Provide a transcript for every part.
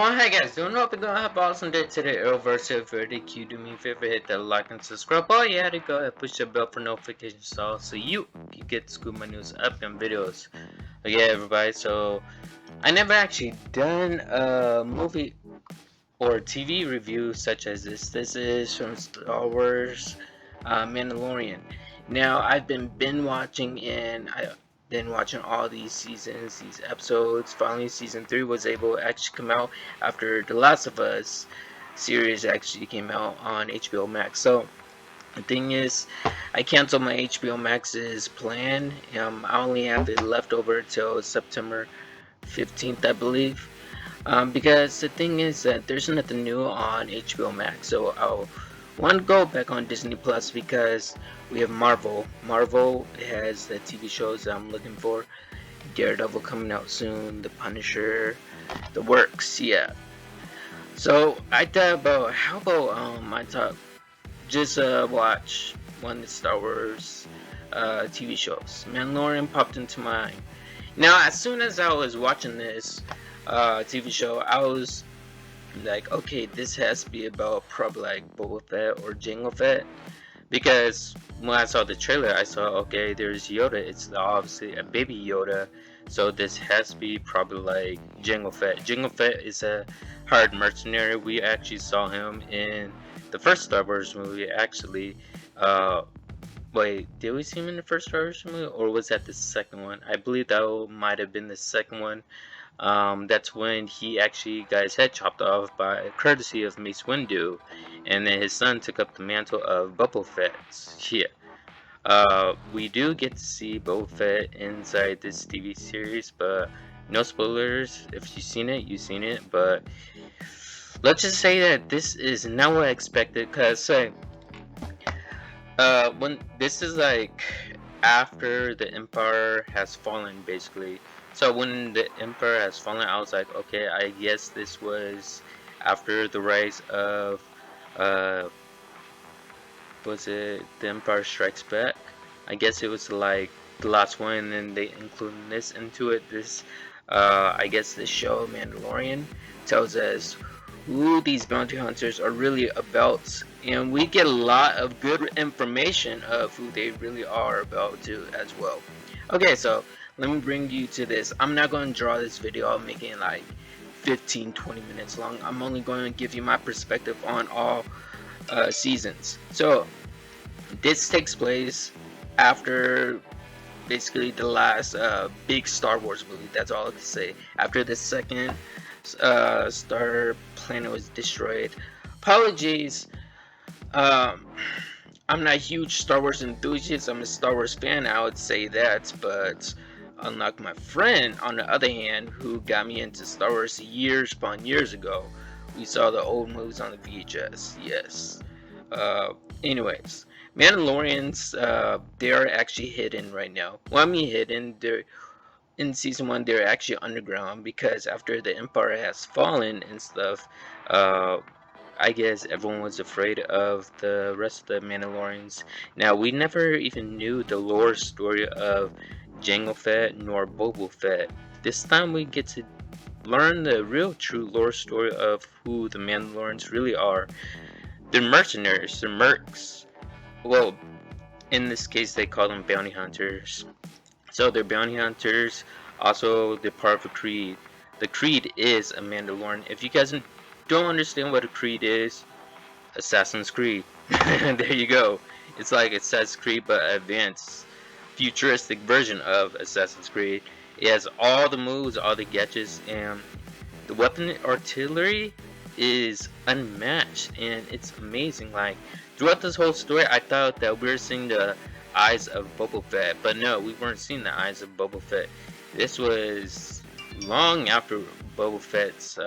everyone, hi guys, doing hope you're gonna have an awesome day today. If you do me a favor, hit that like and subscribe. Oh yeah, to go ahead, push the bell for notifications so you can get scoop my news upcoming videos. Yeah, everybody, so I never actually done a movie or TV review such as this. This is from Star Wars Mandalorian. Now, I've been binge watching and I've been watching all these seasons, these episodes. Finally, season 3 was able to actually come out after The Last of Us series actually came out on HBO Max. So, the thing is, I canceled my HBO Max's plan. I only have it left over till September 15th, I believe. Because the thing is that there's nothing new on HBO Max, so I'll want to go back on Disney Plus because we have Marvel. Marvel has the TV shows that I'm looking for. Daredevil coming out soon, The Punisher, the works, yeah. So I thought about how about I thought just watch one of the Star Wars TV shows. Mandalorian popped into mind. Now, as soon as I was watching this TV show, I was like, okay, this has to be about probably like Boba Fett or Jango Fett, because when I saw the trailer, I saw, okay, there's Yoda. It's obviously a baby Yoda, so this has to be probably like Jango Fett. Jango Fett is a hired mercenary. We actually saw him in the first Star Wars movie, actually. Wait, did we see him in the first Star Wars movie, or was that the second one? I believe that might have been the second one. That's when he actually got his head chopped off by courtesy of Mace Windu, and then his son took up the mantle of Boba Fett. Yeah. We do get to see Boba Fett inside this TV series, but no spoilers. If you've seen it, you've seen it. But let's just say that this is not what I expected, cause when this is like after the Empire has fallen, basically. So when the Emperor has fallen, I was like, okay, I guess this was after the rise of, uh, was it The Empire Strikes Back? I guess it was like the last one, and then they include this into it. This, I guess the show Mandalorian tells us who these bounty hunters are really about, and we get a lot of good information of who they really are about too as well. Okay, so let me bring you to this. I'm not going to draw this video out making it like 15-20 minutes long. I'm only going to give you my perspective on all seasons. So this takes place after basically the last big Star Wars movie. That's all I can say. After the second Star Planet was destroyed. Apologies. I'm not a huge Star Wars enthusiast. I'm a Star Wars fan, I would say that, but unlike my friend, on the other hand, who got me into Star Wars years upon years ago, we saw the old movies on the VHS. Yes. Anyways, Mandalorians, they are actually hidden right now. Well, I mean hidden. They're in season 1. They're actually underground because after the Empire has fallen and stuff, I guess everyone was afraid of the rest of the Mandalorians. Now, we never even knew the lore story of Jango Fett nor Boba Fett. This time we get to learn the real true lore story of who the Mandalorians really are. They're mercenaries, they're mercs. Well, in this case they call them bounty hunters. So they're bounty hunters, also they're part of a creed. The creed is a Mandalorian. If you guys don't understand what a creed is, Assassin's Creed. There you go. It's like Assassin's Creed but advanced, futuristic version of Assassin's Creed. It has all the moves, all the gadgets, and the weapon artillery is unmatched, and it's amazing. Like throughout this whole story, I thought that we were seeing the eyes of Boba Fett, but no, we weren't seeing the eyes of Boba Fett. This was long after Boba Fett's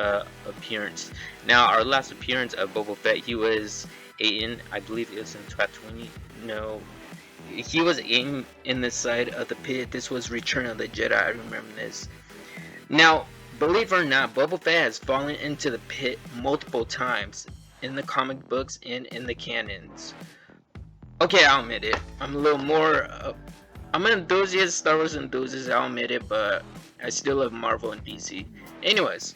appearance. Now, our last appearance of Boba Fett, he was Aiden, I believe it was in Tatooine. No, he was Aiden in the side of the pit. This was Return of the Jedi, I remember this. Now, believe it or not, Boba Fett has fallen into the pit multiple times in the comic books and in the canons. Okay, I'll admit it. I'm a little more. I'm an enthusiast, Star Wars enthusiast, I'll admit it, but I still love Marvel and DC. Anyways,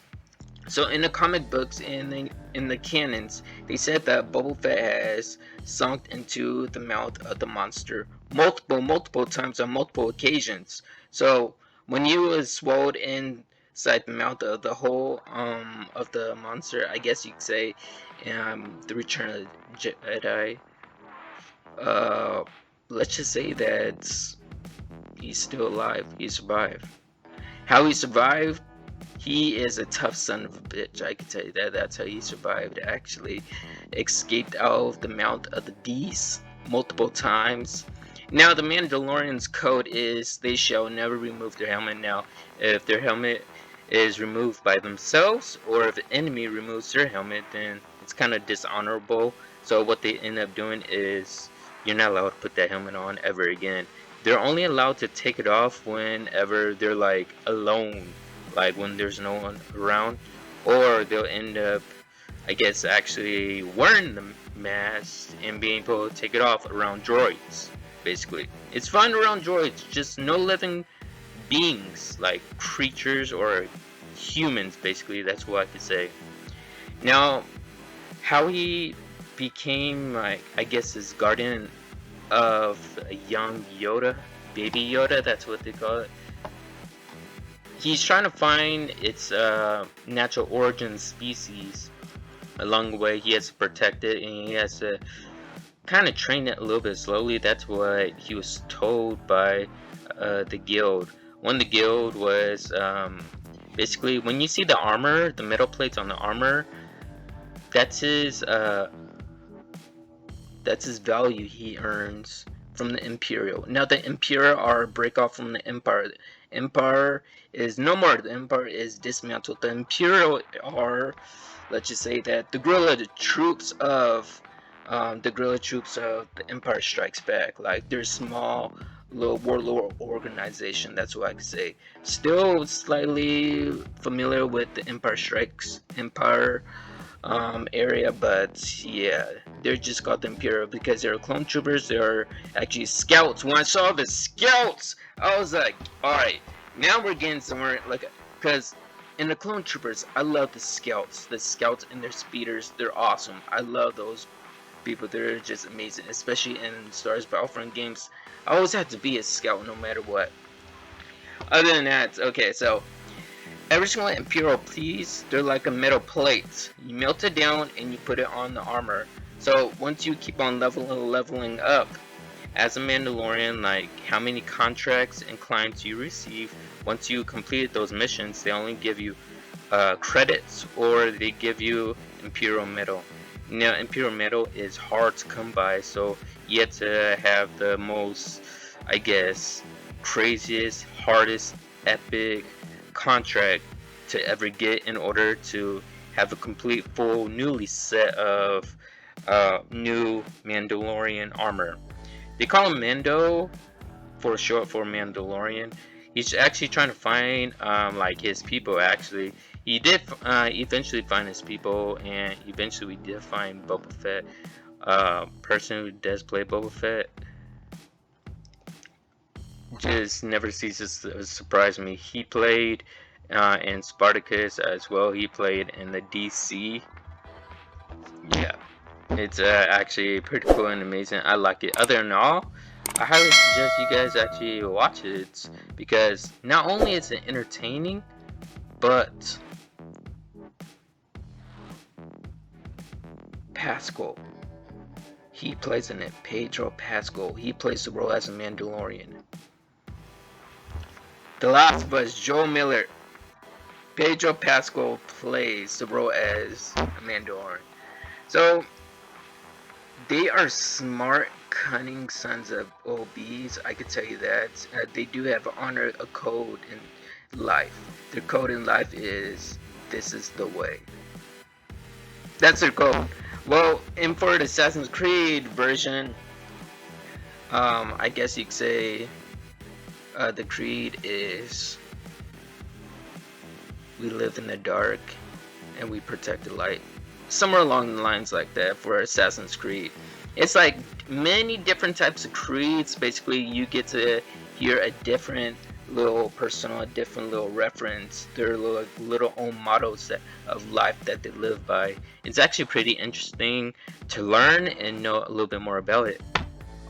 So in the comic books and in the canons, they said that Boba Fett has sunk into the mouth of the monster multiple times on multiple occasions. So when he was swallowed inside the mouth of the whole of the monster, I guess you could say, the Return of the Jedi. Uh, let's just say that he's still alive. He survived. How he survived? He is a tough son of a bitch, I can tell you that. That's how he survived, actually. Escaped out of the mouth of the beast multiple times. Now, the Mandalorian's code is they shall never remove their helmet. Now, if their helmet is removed by themselves, or if an enemy removes their helmet, then it's kind of dishonorable. So what they end up doing is you're not allowed to put that helmet on ever again. They're only allowed to take it off whenever they're like alone, like when there's no one around, or they'll end up, I guess, actually wearing the mask and being able to take it off around droids. Basically, it's fine around droids, just no living beings like creatures or humans. Basically, that's what I could say. Now, how he became, like, I guess, his guardian of a young Yoda, baby Yoda, that's what they call it. He's trying to find its natural origin species. Along the way, he has to protect it, and he has to kind of train it a little bit slowly. That's what he was told by the guild. One of the guild was basically, when you see the armor, the metal plates on the armor, that's his value he earns from the Imperial. Now the Imperial are a break off from the Empire. The Empire is no more. The Empire is dismantled. The Imperial are, let's just say that the guerrilla troops of the Empire Strikes Back. Like, they're small little warlord organization. That's what I could say. Still slightly familiar with the Empire area, but yeah, they're just called the Imperial because they're clone troopers. They're actually scouts. When I saw the scouts, I was like, alright, now we're getting somewhere. Like, because in the clone troopers, I love the scouts and their speeders. They're awesome. I love those people. They're just amazing, especially in Star Wars Battlefront games. I always have to be a scout no matter what. Other than that, okay, so every single Imperial piece, they're like a metal plate. You melt it down and you put it on the armor. So once you keep on leveling up as a Mandalorian, like how many contracts and clients you receive, once you completed those missions, they only give you credits, or they give you Imperial metal. Now Imperial metal is hard to come by, so you have to have the most, I guess, craziest, hardest, epic contract to ever get in order to have a complete full newly set of new Mandalorian armor. They call him Mando for short for Mandalorian. He's actually trying to find like his people. Actually, he did eventually find his people, and eventually we did find Boba Fett. Person who does play Boba Fett just never ceases to surprise me. He played in Spartacus as well. He played in the DC. Yeah, it's actually pretty cool and amazing. I like it. Other than all, I highly suggest you guys actually watch it, because not only is it entertaining, but Pascal, he plays in it. Pedro Pascal, he plays the role as a Mandalorian. The Last of Us, Joel Miller, Pedro Pascal plays the role as a Mandalorian. So they are smart, cunning sons of OBs. I could tell you that. They do have honor a code in life. Their code in life is, this is the way. That's their code. Well, and for the Assassin's Creed version, I guess you could say the creed is, we live in the dark and we protect the light. Somewhere along the lines like that for Assassin's Creed. It's like many different types of creeds. Basically, you get to hear a different little personal, different little reference, their little own models of life that they live by. It's actually pretty interesting to learn and know a little bit more about it.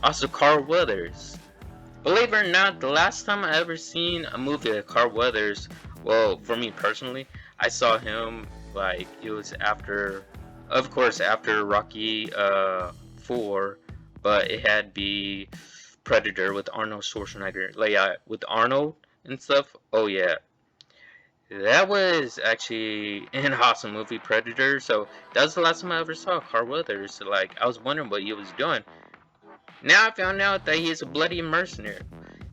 Also, Carl Weathers. Believe it or not, the last time I ever seen a movie of Carl Weathers, well, for me personally, I saw him like it was after, of course, after Rocky 4, but it had to be Predator with Arnold Schwarzenegger. Like, yeah, with Arnold and stuff. Oh yeah, that was actually an awesome movie, Predator. So that was the last time I ever saw Carl Weathers. So, like, I was wondering what he was doing. Now I found out that he's a bloody mercenary.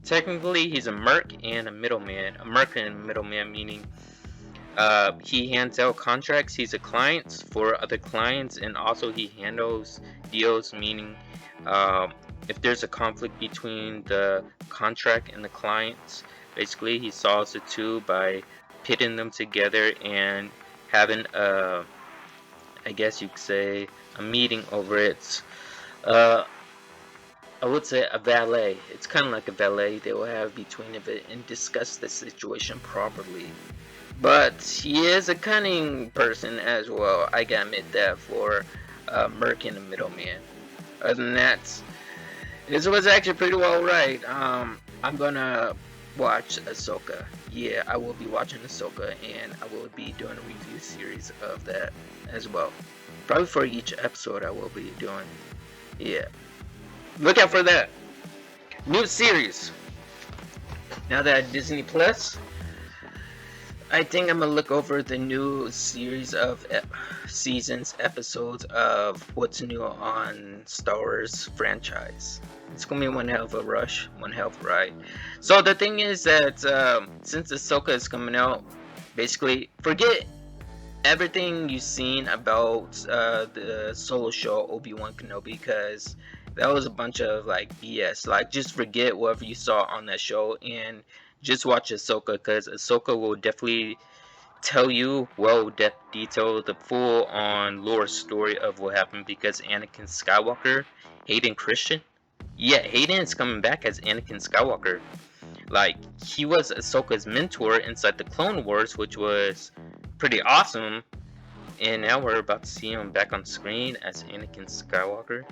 Technically, he's a merc and a middleman. A merc and a middleman meaning he hands out contracts. He's a client for other clients, and also he handles deals, meaning if there's a conflict between the contract and the clients, basically he solves the two by pitting them together and having I guess you could say, a meeting over it. Uh, I would say a valet. It's kind of like a valet they will have between it and discuss the situation properly. But he is a cunning person as well. I gotta admit that for Merc and a middleman. Other than that, this was actually pretty well right. I'm gonna watch Ahsoka. Yeah, I will be watching Ahsoka, and I will be doing a review series of that as well. Probably for each episode I will be doing. Yeah. Look out for that. New series. Now that Disney Plus, I think I'm gonna look over the new series of episodes of what's new on Star Wars franchise. It's gonna be one hell of a rush, one hell of a ride. So the thing is that since Ahsoka is coming out, basically forget everything you've seen about the solo show Obi-Wan Kenobi, because that was a bunch of like BS. Like, just forget whatever you saw on that show and just watch Ahsoka, because Ahsoka will definitely tell you, detail the full on lore story of what happened, because Anakin Skywalker, Hayden Christian, yeah, Hayden is coming back as Anakin Skywalker. Like, he was Ahsoka's mentor inside the Clone Wars, which was pretty awesome, and now we're about to see him back on screen as Anakin Skywalker.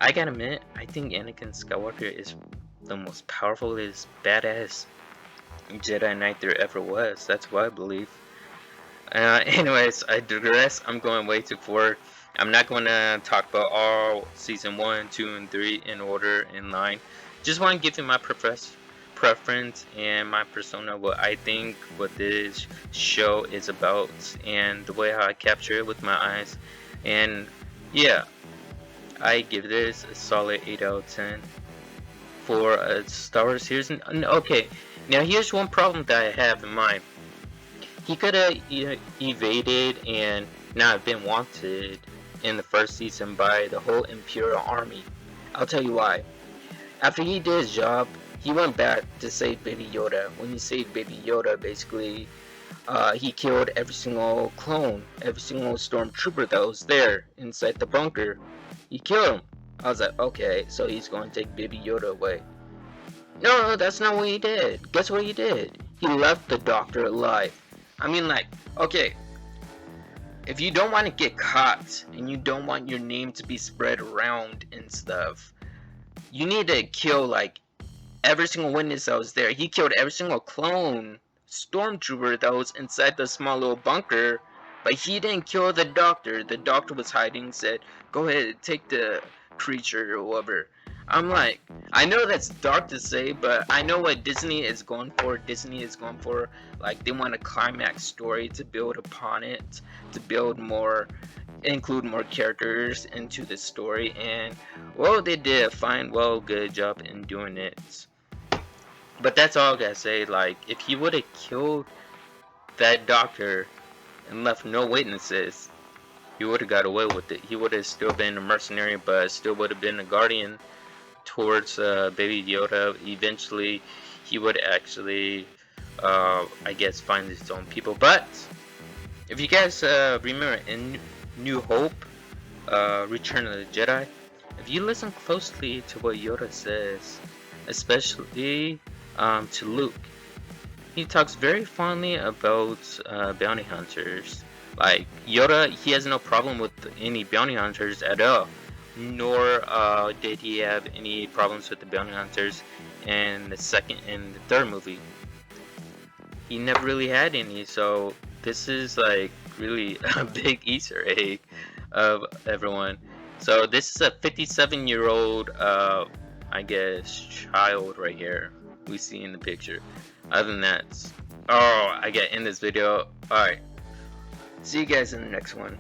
I gotta admit, I think Anakin Skywalker is the most powerful, badass Jedi Knight there ever was. That's what I believe. Anyways, I digress. I'm going way too forward. I'm not going to talk about all season 1, 2, and 3 in order, in line. Just want to give you my preference and my persona, what I think what this show is about, and the way how I capture it with my eyes. And yeah, I give this a solid 8 out of 10 for a Star Wars series. And okay, now here's one problem that I have in mind. He could have evaded and not been wanted in the first season by the whole Imperial Army. I'll tell you why. After he did his job, he went back to save Baby Yoda. When he saved Baby Yoda, basically, he killed every single clone, every single stormtrooper that was there inside the bunker. He killed him. I was like, okay, so he's going to take Baby Yoda away. No, that's not what he did. Guess what he did? He left the doctor alive. I mean, like, okay, if you don't want to get caught and you don't want your name to be spread around and stuff, you need to kill, like, every single witness that was there. He killed every single clone stormtrooper that was inside the small little bunker, but he didn't kill the doctor. The doctor was hiding, said, go ahead, take the creature or whatever. I'm like, I know that's dark to say, but I know what Disney is going for. Disney is going for, like, they want a climax story to build upon it, to build more, include more characters into the story, and, well, they did a fine, good job in doing it. But that's all I gotta say. Like, if he would have killed that doctor and left no witnesses, he would have got away with it. He would have still been a mercenary, but still would have been a guardian towards Baby Yoda. Eventually, he would actually, I guess, find his own people. But if you guys remember in New Hope, Return of the Jedi, if you listen closely to what Yoda says, especially to Luke. He talks very fondly about bounty hunters. Like Yoda, he has no problem with any bounty hunters at all. Nor did he have any problems with the bounty hunters in the second and the third movie. He never really had any, so this is like really a big Easter egg of everyone. So this is a 57-year-old, I guess, child right here we see in the picture. Other than that, oh, I get in this video. Alright, see you guys in the next one.